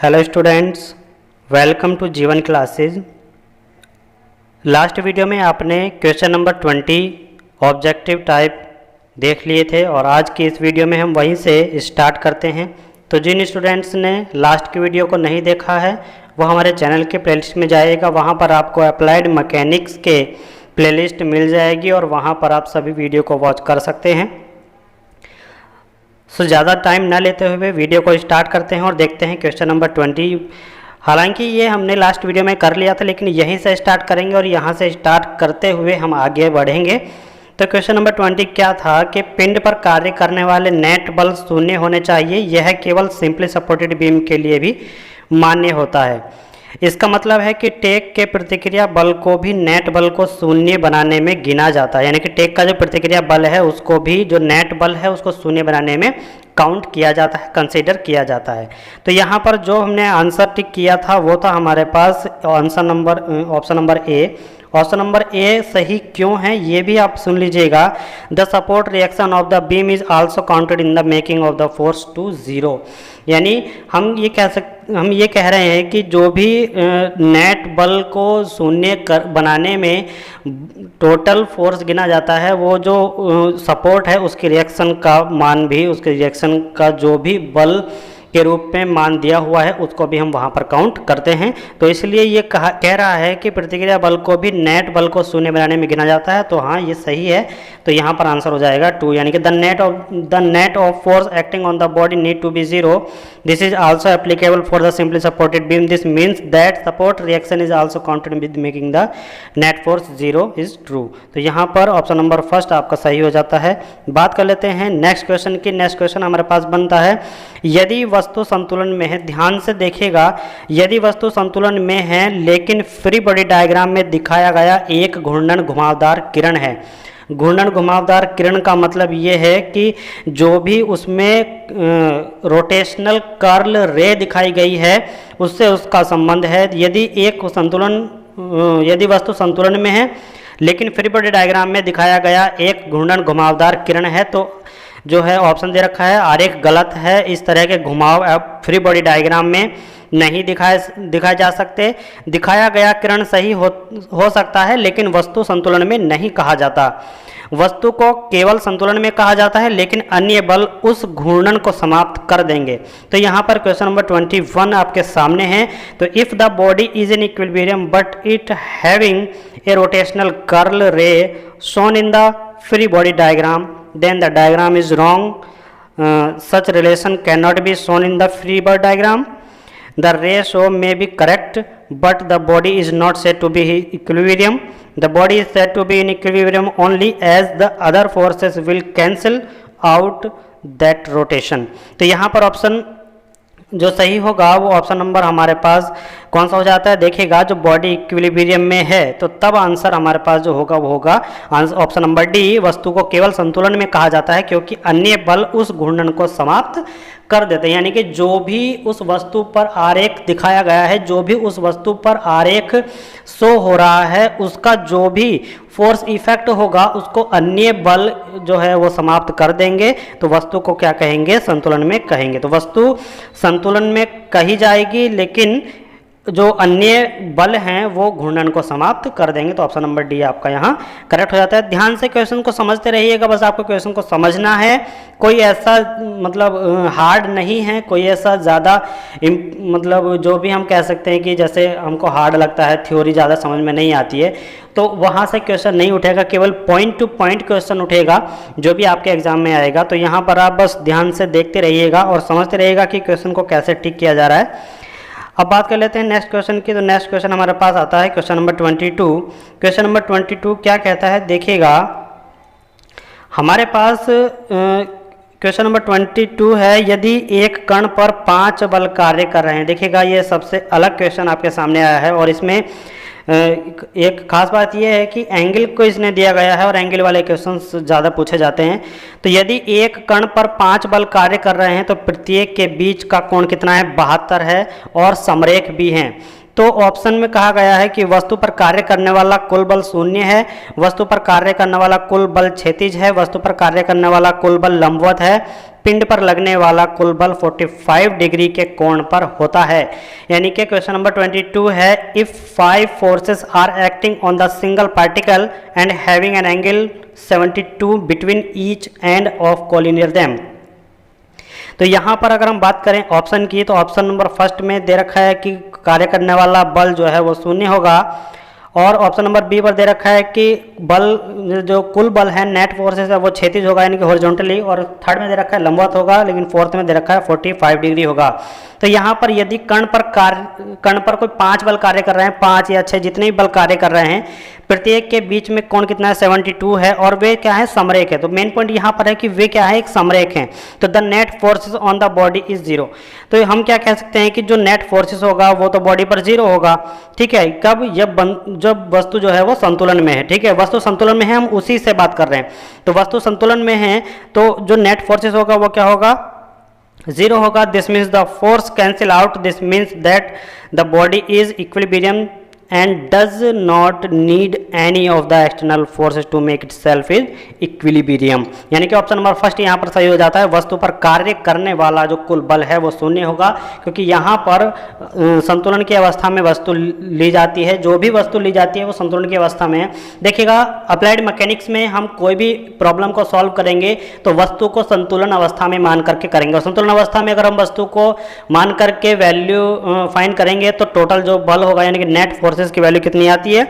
Hello students, welcome to जीवन classes. Last video में आपने क्वेश्चन नंबर 20 ऑब्जेक्टिव टाइप देख लिए थे और आज की इस वीडियो में हम वहीं से स्टार्ट करते हैं। तो जिन स्टूडेंट्स ने लास्ट की वीडियो को नहीं देखा है वो हमारे चैनल के प्लेलिस्ट में जाइएगा, वहाँ पर आपको अप्लाइड मैकेनिक्स के प्लेलिस्ट मिल जाएगी और वहाँ पर आप सभी वीडियो को वॉच कर सकते हैं। सो ज़्यादा टाइम ना लेते हुए वीडियो को स्टार्ट करते हैं और देखते हैं क्वेश्चन नंबर 20। हालांकि ये हमने लास्ट वीडियो में कर लिया था, लेकिन यहीं से स्टार्ट करेंगे और यहाँ से स्टार्ट करते हुए हम आगे बढ़ेंगे। तो क्वेश्चन नंबर 20 क्या था कि पिंड पर कार्य करने वाले नेट बल शून्य होने चाहिए। यह केवल सिंपली सपोर्टेड बीम के लिए भी मान्य होता है। इसका मतलब है कि टेक के प्रतिक्रिया बल को भी नेट बल को शून्य बनाने में गिना जाता है, यानी कि टेक का जो प्रतिक्रिया बल है उसको भी जो नेट बल है उसको शून्य बनाने में काउंट किया जाता है, कंसीडर किया जाता है। तो यहाँ पर जो हमने आंसर टिक किया था वो था हमारे पास option number A. Option number A सही क्यों है ये भी आप सुन लीजिएगा। The support reaction of the beam is also counted in the making of the force to zero. यानी हम ये कह रहे हैं कि जो भी नेट बल को शून्य बनाने में टोटल फोर्स गिना जाता है, वो जो सपोर्ट है उसकी रिएक्शन का मान भी, उसके रिएक्शन का जो भी बल के रूप में मान दिया हुआ है उसको भी हम वहाँ पर काउंट करते हैं। तो इसलिए ये कह रहा है कि प्रतिक्रिया बल को भी नेट बल को शून्य बनाने में गिना जाता है। तो हाँ, ये सही है। तो यहाँ पर आंसर हो जाएगा 2, यानी कि the net of force acting on the body need to be zero. This is also applicable for the simply supported beam. This means that support reaction is also counted with making the net force zero is true. तो यहाँ पर option number first आपका सही हो जाता है। बात कर लेते हैं नेक्स्ट क्वेश्चन की। नेक्स्ट क्वेश्चन हमारे पास बनता है, यदि वस्तु संतुलन में है, ध्यान से देखिएगा, यदि वस्तु संतुलन में है लेकिन फ्री बॉडी डायग्राम में दिखाया गया एक घूर्णन घुमावदार किरण है। घूर्णन घुमावदार किरण का मतलब ये है कि जो भी उसमें रोटेशनल कर्ल रे दिखाई गई है उससे उसका संबंध है। यदि वस्तु संतुलन में है लेकिन फ्री बॉडी डायग्राम में दिखाया गया एक घूर्णन घुमावदार किरण है, तो जो है ऑप्शन दे रखा है आरेख गलत है। इस तरह के घुमाव फ्री बॉडी डायग्राम में नहीं दिखाए जा सकते। दिखाया गया किरण सही हो सकता है लेकिन वस्तु संतुलन में नहीं कहा जाता। वस्तु को केवल संतुलन में कहा जाता है लेकिन अन्य बल उस घूर्णन को समाप्त कर देंगे। तो यहाँ पर क्वेश्चन नंबर 21 आपके सामने है। तो if the body is in equilibrium but it having a rotational curl ray shown in the free body diagram, then the diagram is wrong. Such relation cannot be shown in the free body diagram. The ratio may be correct but the body is not said to be equilibrium. The body is said to be in equilibrium only as the other forces will cancel out that rotation. तो यहाँ पर option जो सही होगा वो option number हमारे पास कौन सा हो जाता है, देखिएगा जो बॉडी इक्विलिब्रियम में है तो तब आंसर हमारे पास जो होगा वो होगा ऑप्शन नंबर डी। वस्तु को केवल संतुलन में कहा जाता है क्योंकि अन्य बल उस घूर्णन को समाप्त कर देते हैं। यानी कि जो भी उस वस्तु पर आरेख दिखाया गया है, जो भी उस वस्तु पर आरेख शो हो रहा है, उसका जो भी फोर्स इफेक्ट होगा उसको अन्य बल जो है वो समाप्त कर देंगे। तो वस्तु को क्या कहेंगे, संतुलन में कहेंगे। तो वस्तु संतुलन में कही जाएगी लेकिन जो अन्य बल हैं वो घूर्णन को समाप्त कर देंगे। तो ऑप्शन नंबर डी आपका यहाँ करेक्ट हो जाता है। ध्यान से क्वेश्चन को समझते रहिएगा, बस आपको क्वेश्चन को समझना है। कोई ऐसा मतलब हार्ड नहीं है, कोई ऐसा ज़्यादा मतलब जो भी हम कह सकते हैं कि जैसे हमको हार्ड लगता है, थ्योरी ज़्यादा समझ में नहीं आती है, तो वहाँ से क्वेश्चन नहीं उठेगा, केवल पॉइंट टू पॉइंट क्वेश्चन उठेगा जो भी आपके एग्जाम में आएगा। तो यहाँ पर आप बस ध्यान से देखते रहिएगा और समझते रहिएगा कि क्वेश्चन को कैसे टिक किया जा रहा है। अब बात कर लेते हैं नेक्स्ट क्वेश्चन की। तो नेक्स्ट क्वेश्चन हमारे पास आता है क्वेश्चन नंबर 22। क्वेश्चन नंबर 22 क्या कहता है, देखिएगा हमारे पास क्वेश्चन नंबर 22 है, यदि एक कण पर 5 बल कार्य कर रहे हैं। देखिएगा ये सबसे अलग क्वेश्चन आपके सामने आया है और इसमें एक खास बात यह है कि एंगल को इसने दिया गया है और एंगल वाले क्वेश्चंस ज़्यादा पूछे जाते हैं। तो यदि एक कण पर 5 बल कार्य कर रहे हैं तो प्रत्येक के बीच का कोण कितना है, 72 है और समरेख भी हैं। तो ऑप्शन में कहा गया है कि वस्तु पर कार्य करने वाला कुल बल शून्य है, वस्तु पर कार्य करने वाला कुल बल क्षैतिज है, वस्तु पर कार्य करने वाला कुल बल लंबवत है, पिंड पर लगने वाला कुल बल 45 डिग्री के कोण पर होता है। यानी कि क्वेश्चन नंबर 22 है, if 5 forces are acting on the single particle and having an angle 72 between each end of collinear them. तो यहाँ पर अगर हम बात करें ऑप्शन की, तो ऑप्शन नंबर फर्स्ट में दे रखा है कि कार्य करने वाला बल जो है वो शून्य होगा, और ऑप्शन नंबर बी पर दे रखा है कि बल जो कुल बल है नेट फोर्सेस है वो क्षैतिज होगा यानी कि हॉरिजॉन्टली, और थर्ड में दे रखा है लंबवत होगा, लेकिन फोर्थ में दे रखा है 45 डिग्री होगा। तो यहाँ पर यदि कण पर कोई 5 बल कार्य कर रहे हैं, 5 या 6 जितने भी बल कार्य कर रहे हैं, प्रत्येक के बीच में कोण कितना है 72 है, और वे क्या है समरेख है। तो मेन पॉइंट यहाँ पर है कि वे क्या है एक समरेख हैं। तो the net forces on the body is 0। तो हम क्या कह सकते हैं कि जो नेट फोर्सेस होगा वो तो बॉडी पर 0 होगा। ठीक है, कब? जब वस्तु जो है वो संतुलन में है। ठीक है, वस्तु संतुलन में है, हम उसी से बात कर रहे हैं। तो वस्तु संतुलन में है तो जो नेट फोर्सेस होगा वो क्या होगा 0 होगा। This means the force cancel out, this means that the body is equilibrium and does not need any of the external forces to make itself in equilibrium। यानी कि ऑप्शन नंबर फर्स्ट यहाँ पर सही हो जाता है। वस्तु पर कार्य करने वाला जो कुल बल है वो शून्य होगा, क्योंकि यहाँ पर संतुलन की अवस्था में वस्तु ली जाती है। जो भी वस्तु ली जाती है वो संतुलन की अवस्था में है। देखिएगा अप्लाइड मैकेनिक्स में हम कोई भी प्रॉब्लम को सॉल्व करेंगे तो वस्तु को संतुलन अवस्था में मान करके करेंगे, और संतुलन अवस्था में अगर हम वस्तु को मान करके वैल्यू फाइंड करेंगे तो टोटल जो बल होगा यानी कि नेट फोर्स की वैल्यू कितनी आती है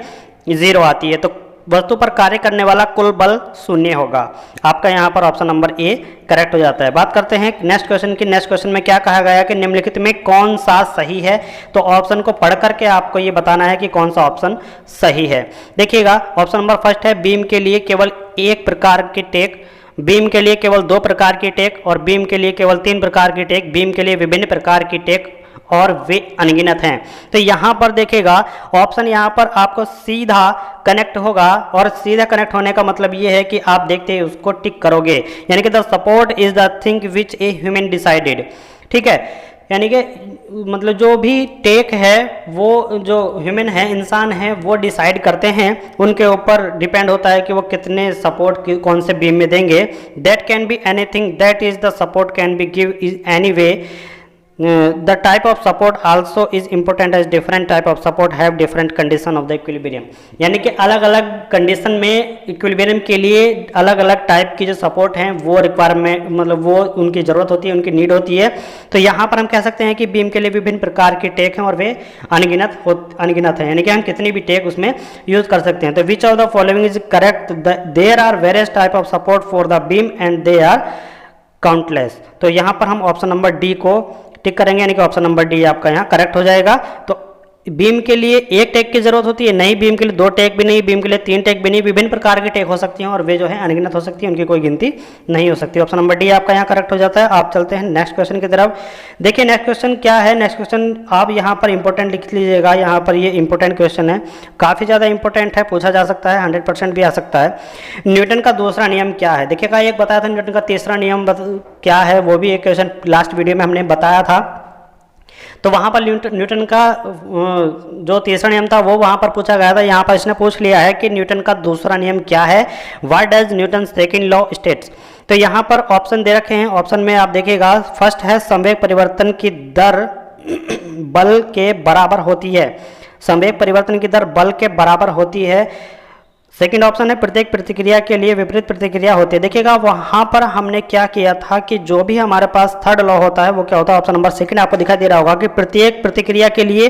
0 आती है। तो वस्तु पर कार्य करने वाला कुल बल शून्य होगा। आपका यहाँ पर ऑप्शन नंबर ए करेक्ट हो जाता है। बात करते हैं नेक्स्ट क्वेश्चन की। नेक्स्ट क्वेश्चन में क्या कहा गया कि निम्नलिखित में कौन सा सही है। तो ऑप्शन को पढ़ करके आपको ये बताना है कि कौन सा ऑप्शन सही है। देखिएगा ऑप्शन नंबर फर्स्ट है, बीम के लिए केवल एक प्रकार की टेक, बीम के लिए केवल 2 प्रकार की टेक, और बीम के लिए केवल 3 प्रकार की टेक, बीम के लिए विभिन्न प्रकार की टेक और वे अनगिनत हैं। तो यहाँ पर देखिएगा ऑप्शन यहाँ पर आपको सीधा कनेक्ट होगा, और सीधा कनेक्ट होने का मतलब ये है कि आप देखते ही उसको टिक करोगे, यानी कि the support is the thing which a human decided. ठीक है, यानी कि मतलब जो भी टेक है वो जो ह्यूमन है, इंसान है, वो डिसाइड करते हैं, उनके ऊपर डिपेंड होता है कि वो कितने सपोर्ट कौन से बीम में देंगे। That can be anything, that is the support can be give is any way. The type of support also is important as different type of support have different condition of the equilibrium। यानी कि अलग अलग condition में equilibrium के लिए अलग अलग type की जो सपोर्ट हैं वो रिक्वायरमेंट मतलब वो उनकी ज़रूरत होती है, उनकी नीड होती है। तो यहाँ पर हम कह सकते हैं कि बीम के लिए विभिन्न प्रकार की टेक हैं और वे अनगिनत हैं, यानी कि हम कितनी भी टेक उसमें यूज कर सकते हैं। तो which of the following is correct, there are various type of support for the beam and they are countless. तो यहाँ पर हम ऑप्शन नंबर डी को टिक करेंगे, यानी कि ऑप्शन नंबर डी आपका यहाँ करेक्ट हो जाएगा। तो बीम के लिए एक टेक की जरूरत होती है, नहीं बीम के लिए 2 टेक भी नहीं, बीम के लिए 3 टेक भी नहीं, विभिन्न प्रकार की टेक हो सकती हैं और वे जो है अनगिनत हो सकती है, उनकी कोई गिनती नहीं हो सकती। ऑप्शन नंबर डी आपका यहाँ करेक्ट हो जाता है। आप चलते हैं नेक्स्ट क्वेश्चन की तरफ। देखिए नेक्स्ट क्वेश्चन क्या है। नेक्स्ट क्वेश्चन आप यहाँ पर इंपॉर्टेंट लिख लीजिएगा, यहाँ पर ये इंपॉर्टेंट क्वेश्चन है, काफ़ी ज़्यादा इंपॉर्टेंट है, पूछा जा सकता है, 100% भी आ सकता है। न्यूटन का दूसरा नियम क्या है। देखिएगा एक बताया था, न्यूटन का तीसरा नियम क्या है, वो भी एक क्वेश्चन लास्ट वीडियो में हमने बताया था। तो वहाँ पर न्यूटन का जो तीसरा नियम था वो वहाँ पर पूछा गया था। यहाँ पर इसने पूछ लिया है कि न्यूटन का दूसरा नियम क्या है, what does Newton second law states. तो यहाँ पर ऑप्शन दे रखे हैं। ऑप्शन में आप देखिएगा फर्स्ट है संवेग परिवर्तन की दर बल के बराबर होती है, संवेग परिवर्तन की दर बल के बराबर होती है। सेकंड ऑप्शन है प्रत्येक प्रतिक्रिया के लिए विपरीत प्रतिक्रिया होती है। देखिएगा वहाँ पर हमने क्या किया था कि जो भी हमारे पास थर्ड लॉ होता है वो क्या होता है, ऑप्शन नंबर सेकंड आपको दिखाई दे रहा होगा कि प्रत्येक प्रतिक्रिया के लिए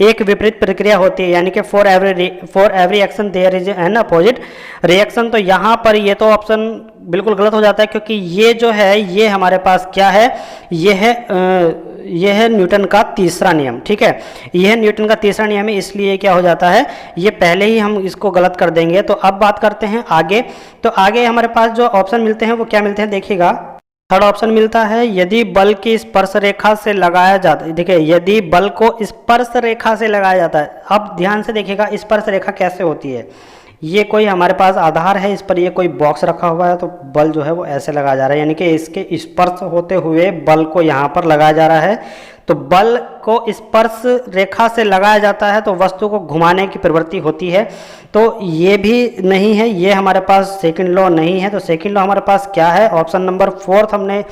एक विपरीत प्रतिक्रिया होती है, यानी कि for every action there is an opposite reaction. तो यहाँ पर ये तो ऑप्शन बिल्कुल गलत हो जाता है, क्योंकि ये जो है ये हमारे पास क्या है, ये है न्यूटन का तीसरा नियम। ठीक है, यह है न्यूटन का तीसरा नियम है, इसलिए क्या हो जाता है, ये पहले ही हम इसको गलत कर देंगे। तो अब बात करते हैं आगे। तो आगे हमारे पास जो ऑप्शन मिलते हैं वो क्या मिलते हैं, देखिएगा थर्ड ऑप्शन मिलता है यदि बल की स्पर्श रेखा से लगाया जाता है। देखिए यदि बल को स्पर्श रेखा से लगाया जाता है, अब ध्यान से देखिएगा स्पर्श रेखा कैसे होती है। ये कोई हमारे पास आधार है, इस पर ये कोई बॉक्स रखा हुआ है, तो बल जो है वो ऐसे लगाया जा रहा है, यानी कि इसके स्पर्श होते हुए बल को यहाँ पर लगाया जा रहा है। तो बल को स्पर्श रेखा से लगाया जाता है तो वस्तु को घुमाने की प्रवृत्ति होती है। तो ये भी नहीं है, ये हमारे पास सेकंड लॉ नहीं है। तो सेकंड लॉ हमारे पास क्या है? ऑप्शन नंबर 4 हमने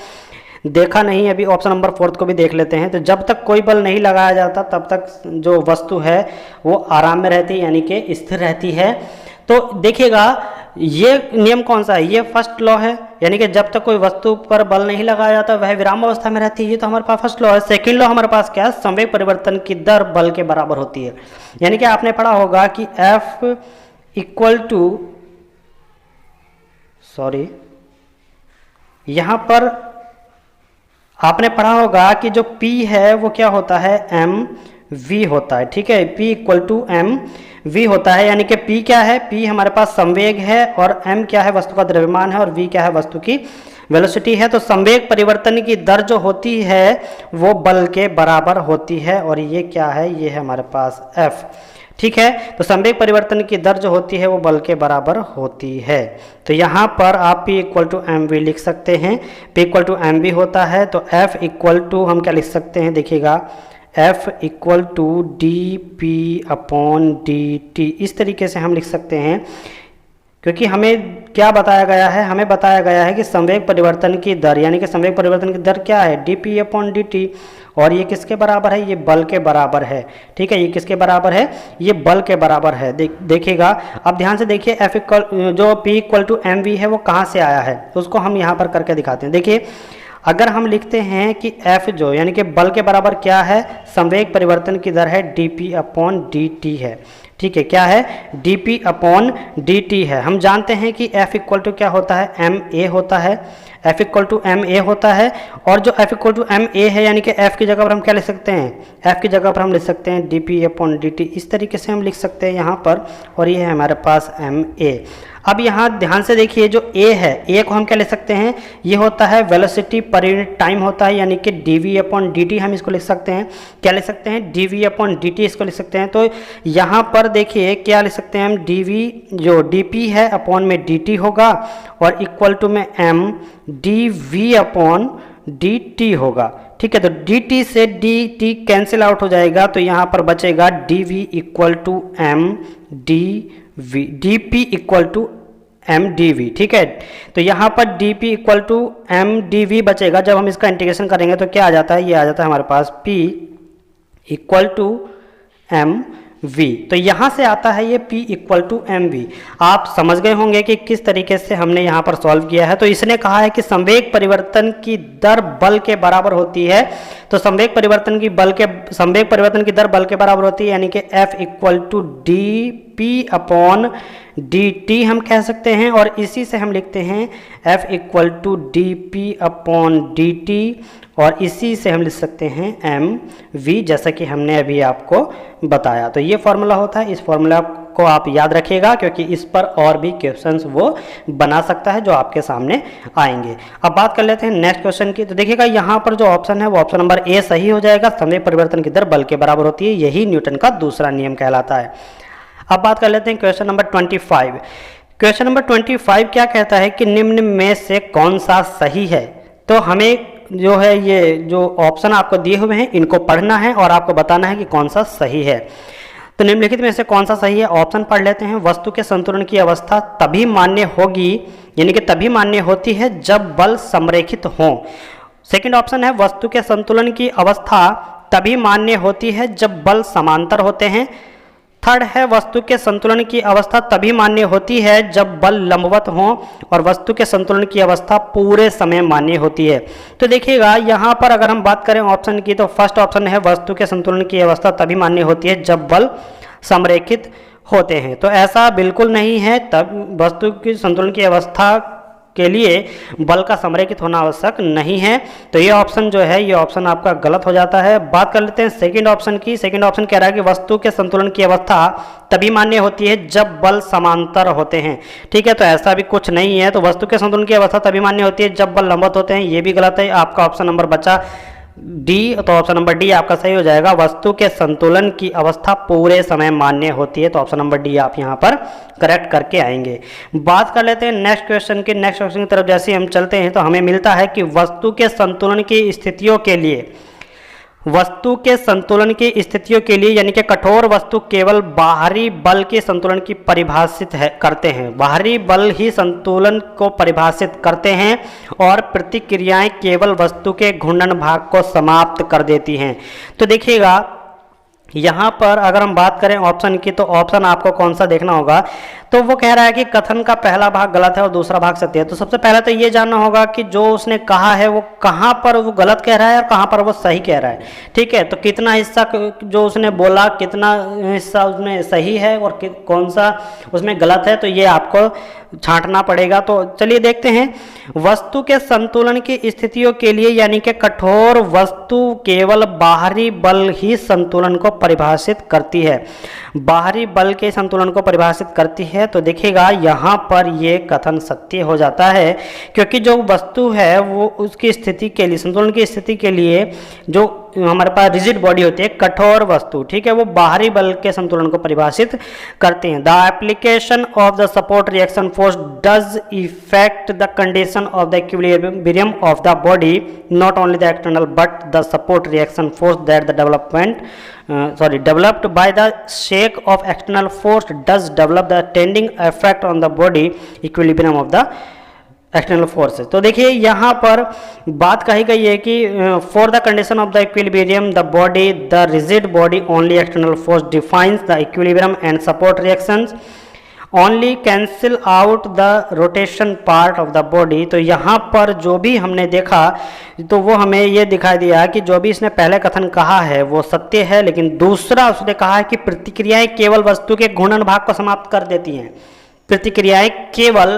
देखा नहीं, अभी ऑप्शन नंबर 4 को भी देख लेते हैं। तो जब तक कोई बल नहीं लगाया जाता तब तक जो वस्तु है वो आराम में रहती है, यानी कि स्थिर रहती है। तो देखिएगा ये नियम कौन सा है? ये फर्स्ट लॉ है, यानी कि जब तक कोई वस्तु पर बल नहीं लगाया जाता वह विराम अवस्था में रहती है। ये तो हमारे पास फर्स्ट लॉ है। सेकंड लॉ हमारे पास क्या है? संवेग परिवर्तन की दर बल के बराबर होती है। यानी कि आपने पढ़ा होगा कि F इक्वल टू, सॉरी, यहाँ पर आपने पढ़ा होगा कि जो P है वो क्या होता है? mv होता है। ठीक है, P इक्वल टू mv होता है, यानी कि P क्या है? P हमारे पास संवेग है और m क्या है? वस्तु का द्रव्यमान है और v क्या है? वस्तु की वेलोसिटी है। तो संवेग परिवर्तन की दर जो होती है वो बल के बराबर होती है, और ये क्या है? ये है हमारे पास F। ठीक है, तो संवेग परिवर्तन की दर जो होती है वो बल के बराबर होती है। तो यहाँ पर आप P इक्वल टू mv लिख सकते हैं। P इक्वल टू mv होता है, तो F इक्वल टू हम क्या लिख सकते हैं? देखिएगा, F equal to dp upon dt, इस तरीके से हम लिख सकते हैं, क्योंकि हमें क्या बताया गया है? हमें बताया गया है कि संवेग परिवर्तन की दर, यानी कि संवेग परिवर्तन की दर क्या है? dp अपॉन dt, और ये किसके बराबर है? ये बल के बराबर है। ठीक है, ये किसके बराबर है? ये बल के बराबर है। देखिएगा, अब ध्यान से देखिए, F इक्वल जो P इक्वल टू mv है वो कहाँ से आया है, तो उसको हम यहाँ पर करके दिखाते हैं। देखिए, अगर हम लिखते हैं कि F जो यानी कि बल के बराबर क्या है? संवेग परिवर्तन की दर है dp अपॉन dt है। ठीक है, क्या है? dp अपॉन dt है। हम जानते हैं कि F इक्वल टू क्या होता है? ma होता है। F इक्वल टू ma होता है, और जो F इक्वल टू ma है, यानी कि F की जगह पर हम क्या लिख सकते हैं? F की जगह पर हम लिख सकते हैं dp अपॉन dt, इस तरीके से हम लिख सकते हैं यहाँ पर, और ये है हमारे पास ma। अब यहाँ ध्यान से देखिए, जो a है, a को हम क्या लिख सकते हैं? ये होता है वेलोसिटी पर यूनिट टाइम होता है, यानी कि dv अपॉन dt हम इसको लिख सकते हैं। क्या लिख सकते हैं? dv अपॉन dt इसको लिख सकते हैं। तो यहाँ पर देखिए क्या लिख सकते हैं हम? dv जो dp है अपॉन में dt होगा, और इक्वल टू में m dv अपॉन dt होगा। ठीक है, तो dt से dt कैंसिल आउट हो जाएगा, तो यहाँ पर बचेगा dv equal to m dp equal to m dv। ठीक है, तो यहाँ पर dp equal to m dv बचेगा। जब हम इसका इंटीग्रेशन करेंगे तो क्या आ जाता है? ये आ जाता है हमारे पास p equal to m v। तो यहाँ से आता है ये P इक्वल टू mv। आप समझ गए होंगे कि किस तरीके से हमने यहाँ पर सॉल्व किया है। तो इसने कहा है कि संवेग परिवर्तन की दर बल के बराबर होती है, तो संवेग परिवर्तन की दर बल के बराबर होती है, यानी कि F equal to dp upon dt हम कह सकते हैं, और इसी से हम लिखते हैं F equal to dp upon dt, और इसी से हम लिख सकते हैं mv, जैसा कि हमने अभी आपको बताया। तो ये फॉर्मूला होता है, इस फॉर्मूला को आप याद रखिएगा, क्योंकि इस पर और भी क्वेश्चंस वो बना सकता है जो आपके सामने आएंगे। अब बात कर लेते हैं नेक्स्ट क्वेश्चन की। तो देखिएगा, यहाँ पर जो ऑप्शन है वो ऑप्शन नंबर ए सही हो जाएगा। संवेग परिवर्तन की दर बल के बराबर होती है, यही न्यूटन का दूसरा नियम कहलाता है। अब बात कर लेते हैं क्वेश्चन नंबर 25। क्वेश्चन नंबर 25 क्या कहता है कि निम्न में से कौन सा सही है? तो हमें जो है ये जो ऑप्शन आपको दिए हुए हैं इनको पढ़ना है और आपको बताना है कि कौन सा सही है। तो निम्नलिखित में से कौन सा सही है? ऑप्शन पढ़ लेते हैं। वस्तु के संतुलन की अवस्था तभी मान्य होगी, यानी कि तभी मान्य होती है जब बल समरेखित हो। सेकंड ऑप्शन है, वस्तु के संतुलन की अवस्था तभी मान्य होती है जब बल समांतर होते हैं। थर्ड है, वस्तु के संतुलन की अवस्था तभी मान्य होती है जब बल लंबवत हो, और वस्तु के संतुलन की अवस्था पूरे समय मान्य होती है। तो देखिएगा, यहाँ पर अगर हम बात करें ऑप्शन की, तो फर्स्ट ऑप्शन है वस्तु के संतुलन की अवस्था तभी मान्य होती है जब बल समरेखित होते हैं। तो ऐसा बिल्कुल नहीं है, तब वस्तु की संतुलन की अवस्था के लिए बल का समरेखित होना आवश्यक नहीं है। तो ये ऑप्शन जो है ये ऑप्शन आपका गलत हो जाता है। बात कर लेते हैं सेकंड ऑप्शन की। सेकंड ऑप्शन कह रहा है कि वस्तु के संतुलन की अवस्था तभी मान्य होती है जब बल समांतर होते हैं। ठीक है, तो ऐसा भी कुछ नहीं है। तो वस्तु के संतुलन की अवस्था तभी मान्य होती है जब बल लंबवत होते हैं, ये भी गलत है। आपका ऑप्शन नंबर बचा डी, तो ऑप्शन नंबर डी आपका सही हो जाएगा। वस्तु के संतुलन की अवस्था पूरे समय मान्य होती है, तो ऑप्शन नंबर डी आप यहाँ पर करेक्ट करके आएंगे। बात कर लेते हैं नेक्स्ट क्वेश्चन की। नेक्स्ट क्वेश्चन की तरफ जैसे हम चलते हैं तो हमें मिलता है कि वस्तु के संतुलन की स्थितियों के लिए, वस्तु के संतुलन की स्थितियों के लिए यानी कि कठोर वस्तु केवल बाहरी बल के संतुलन की परिभाषित करते हैं, बाहरी बल ही संतुलन को परिभाषित करते हैं और प्रतिक्रियाएं केवल वस्तु के घूर्णन भाग को समाप्त कर देती हैं। तो देखिएगा यहाँ पर अगर हम बात करें ऑप्शन की, तो ऑप्शन आपको कौन सा देखना होगा, तो वो कह रहा है कि कथन का पहला भाग गलत है और दूसरा भाग सत्य है। तो सबसे पहले तो ये जानना होगा कि जो उसने कहा है वो कहाँ पर वो गलत कह रहा है और कहाँ पर वो सही कह रहा है। ठीक है, तो कितना हिस्सा जो उसने बोला, कितना हिस्सा उसमें सही है और कौन सा उसमें गलत है, तो ये आपको छांटना पड़ेगा। तो चलिए देखते हैं। वस्तु के संतुलन की स्थितियों के लिए यानी कि कठोर वस्तु केवल बाहरी बल ही संतुलन को परिभाषित करती है, बाहरी बल के संतुलन को परिभाषित करती है। तो देखिएगा यहाँ पर ये कथन सत्य हो जाता है, क्योंकि जो वस्तु है वो उसकी स्थिति के लिए, संतुलन की स्थिति के लिए जो हमारे पास रिजिड बॉडी होती है, कठोर वस्तु, ठीक है, वो बाहरी बल के संतुलन को परिभाषित करते हैं। The application of the support reaction force does effect the condition of the equilibrium of the body, not only the external but the support reaction force that the developed by the shake of external force does develop the tending effect on the body equilibrium of the external forces. तो देखिए यहाँ पर बात कही गई है कि for the condition of the equilibrium the body the rigid body only external force defines the equilibrium and support reactions only cancel out the rotation part of the body. तो यहाँ पर जो भी हमने देखा तो वो हमें ये दिखाई दिया कि जो भी इसने पहले कथन कहा है वो सत्य है, लेकिन दूसरा उसने कहा है कि प्रतिक्रियाएं केवल वस्तु के घूर्णन भाग को समाप्त कर देती हैं, प्रतिक्रियाएं केवल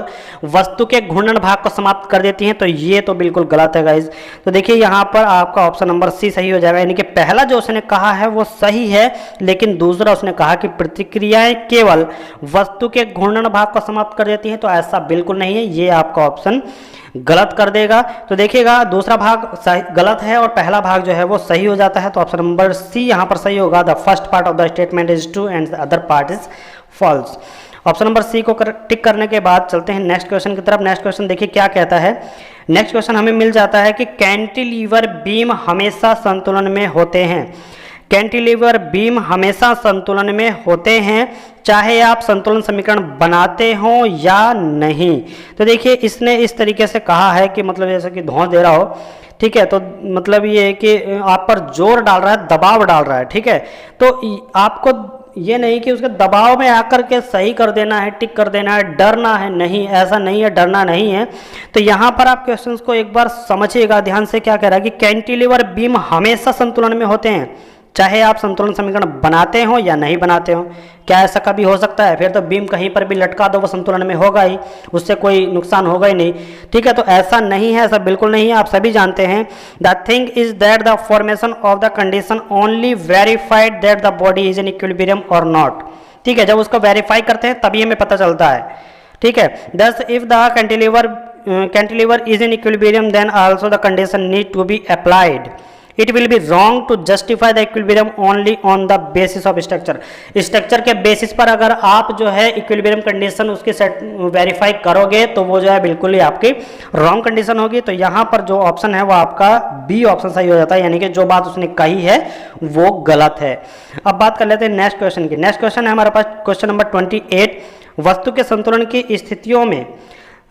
वस्तु के घूर्णन भाग को समाप्त कर देती हैं। तो ये तो बिल्कुल गलत है गाइज। तो देखिए यहाँ पर आपका ऑप्शन नंबर सी सही हो जाएगा, यानी कि पहला जो उसने कहा है वो सही है, लेकिन दूसरा उसने कहा कि प्रतिक्रियाएं केवल वस्तु के घूर्णन भाग को समाप्त कर देती हैं। तो ऐसा बिल्कुल नहीं है, ये आपका ऑप्शन गलत कर देगा। तो देखिएगा दूसरा भाग गलत है और पहला भाग जो है वो सही हो जाता है। तो ऑप्शन नंबर सी यहाँ पर सही होगा। The first part of the statement is true and the other part is false. Option number C को टिक करने के बाद चलते हैं नेक्स्ट क्वेश्चन की तरफ। नेक्स्ट क्वेश्चन देखिए क्या कहता है। नेक्स्ट क्वेश्चन हमें मिल जाता है कि कैंटिलीवर बीम हमेशा संतुलन में होते हैं, कैंटिलीवर बीम हमेशा संतुलन में होते हैं चाहे आप संतुलन समीकरण बनाते हो या नहीं। तो देखिए इसने इस तरीके से कहा है कि मतलब जैसे कि धौंस दे रहा हो, ठीक है, तो मतलब ये है कि आप पर जोर डाल रहा है, दबाव डाल रहा है, ठीक है, तो आपको ये नहीं कि उसके दबाव में आकर के सही कर देना है, टिक कर देना है, डरना है, नहीं, ऐसा नहीं है, डरना नहीं है। तो यहाँ पर आप क्वेश्चंस को एक बार समझिएगा ध्यान से। क्या कह रहा है कि कैंटिलीवर बीम हमेशा संतुलन में होते हैं चाहे आप संतुलन समीकरण बनाते हो या नहीं बनाते हो। क्या ऐसा कभी हो सकता है? फिर तो बीम कहीं पर भी लटका दो वो संतुलन में होगा ही, उससे कोई नुकसान होगा ही नहीं, ठीक है। तो ऐसा नहीं है, ऐसा बिल्कुल नहीं है, आप सभी जानते हैं। The thing is that the formation of the condition only verified that the body is in equilibrium और नॉट, ठीक है। जब उसको वेरीफाई करते हैं तभी हमें पता चलता है, ठीक है। Thus if the cantilever is in equilibrium then also the condition need to be applied. It will be wrong to justify the equilibrium only on the basis of structure। Structure के बेसिस पर अगर आप जो है equilibrium condition उसकी set verify करोगे तो वो जो है बिल्कुल ही आपकी रॉन्ग कंडीशन होगी। तो यहाँ पर जो ऑप्शन है वो आपका बी ऑप्शन सही हो जाता है, यानी कि जो बात उसने कही है वो गलत है। अब बात कर लेते हैं नेक्स्ट क्वेश्चन की। नेक्स्ट क्वेश्चन है हमारे पास क्वेश्चन नंबर 28। वस्तु के संतुलन की स्थितियों में,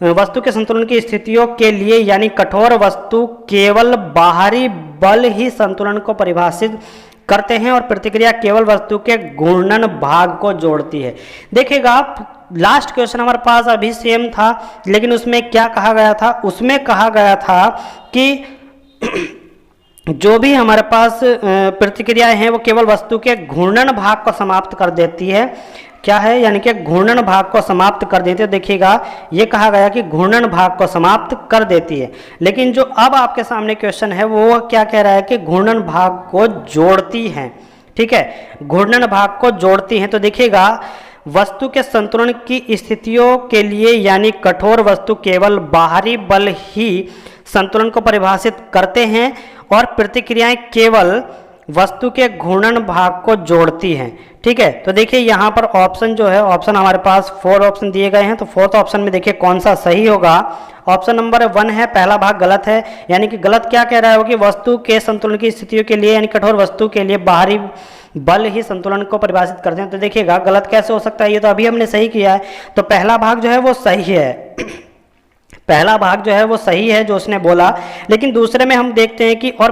वस्तु के संतुलन की स्थितियों के लिए यानी कठोर वस्तु केवल बाहरी बल ही संतुलन को परिभाषित करते हैं और प्रतिक्रिया केवल वस्तु के घूर्णन भाग को जोड़ती है। देखिएगा आप लास्ट क्वेश्चन हमारे पास अभी सेम था, लेकिन उसमें क्या कहा गया था? उसमें कहा गया था कि जो भी हमारे पास प्रतिक्रियाएं हैं वो केवल वस्तु के घूर्णन भाग को समाप्त कर देती है। क्या है? यानी कि घूर्णन भाग को समाप्त कर देती है। देखिएगा ये कहा गया कि घूर्णन भाग को समाप्त कर देती है, लेकिन जो अब आपके सामने क्वेश्चन है वो क्या कह रहा है कि घूर्णन भाग को जोड़ती है, ठीक है, घूर्णन भाग को जोड़ती हैं। तो देखिएगा वस्तु के संतुलन की स्थितियों के लिए यानी कठोर वस्तु केवल बाहरी बल ही संतुलन को परिभाषित करते हैं और प्रतिक्रियाएं केवल वस्तु के घूर्णन भाग को जोड़ती हैं। ठीक है, तो देखिए यहाँ पर ऑप्शन जो है, ऑप्शन हमारे पास 4 ऑप्शन दिए गए हैं, तो फोर्थ ऑप्शन में देखिए कौन सा सही होगा। ऑप्शन नंबर 1 है, पहला भाग गलत है। यानी कि गलत क्या कह रहा है कि वस्तु के संतुलन की स्थितियों के लिए, यानी कठोर वस्तु के लिए बाहरी बल ही संतुलन को परिभाषित करते हैं। तो देखिएगा गलत कैसे हो सकता है, ये तो अभी हमने सही किया है। तो पहला भाग जो है वो सही है, पहला भाग जो है वो सही है जो उसने बोला। लेकिन दूसरे में हम देखते हैं कि और